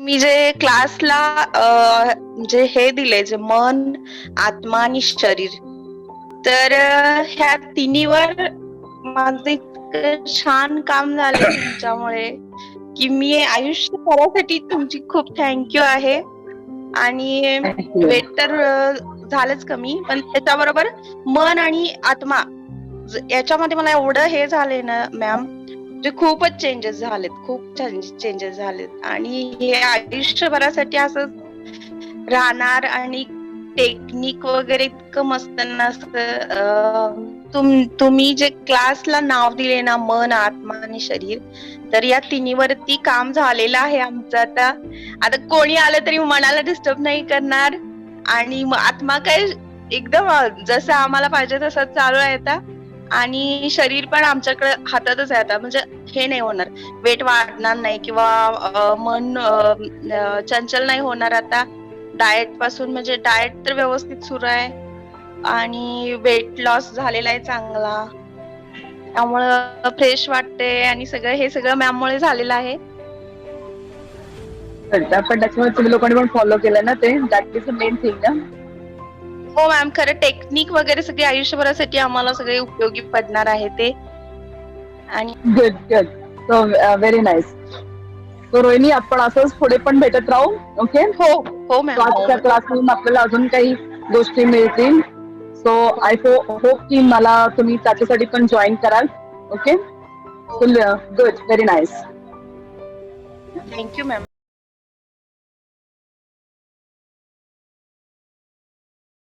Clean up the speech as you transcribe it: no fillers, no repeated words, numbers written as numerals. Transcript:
मी जे क्लासला म्हणजे हे दिले जे मन, आत्मा आणि शरीर, तर ह्या तिन्हीवर माझं इतकं छान काम झालंय तुमच्यामुळे की मी आयुष्यभरासाठी तुमची खूप थँक्यू आहे. आणि थँक्यू. वेट तर झालंच कमी, पण त्याच्याबरोबर मन आणि आत्मा याच्यामध्ये मला एवढं हे झालंय ना मॅम, म्हणजे खूपच चेंजेस झालेत, खूप चेंजेस झालेत आणि हे आयुष्यभरासाठी असं राहणार. आणि टेक्निक वगैरे इतकं मस्त नसतं. तुम्ही जे क्लासला नाव दिले ना, मन, आत्मा आणि शरीर, तर या तिन्हीवरती काम झालेलं आहे आमचं. आता आता कोणी आलं तरी मनाला डिस्टर्ब नाही करणार. आणि आत्मा काय एकदम जसं आम्हाला पाहिजे तसं चालू आहे आता. आणि शरीर पण आमच्याकडे हातातच आहे आता, म्हणजे हे नाही होणार, वेट वाढणार नाही किंवा मन चंचल नाही होणार आता. डाएट पासून म्हणजे डाएट तर व्यवस्थित सुरू आहे आणि वेट लॉस झालेला आहे चांगला. त्यामुळं फ्रेश वाटते आणि हे सगळं मॅममुळे झालेलं आहे. पण त्याच्यामुळे तुम्ही लोकांनी पण फॉलो केलं ना ते, that is the main thing ना. हो मॅम, खरं टेक्निक वगैरे सगळे आयुष्यभरासाठी आम्हाला सगळे उपयोगी पडणार आहे ते. आणि good good. So very nice. So Rohini, आपण असंच पुढे पण भेटत राहू. ओके. हो हो मॅम, हो आजच्या मॅम. क्लासमधून आपल्याला अजून काही गोष्टी मिळतील. सो आय होप की मला तुम्ही त्याच्यासाठी पण जॉईन कराल. ओके. हो. Good, very nice. Thank you ma'am.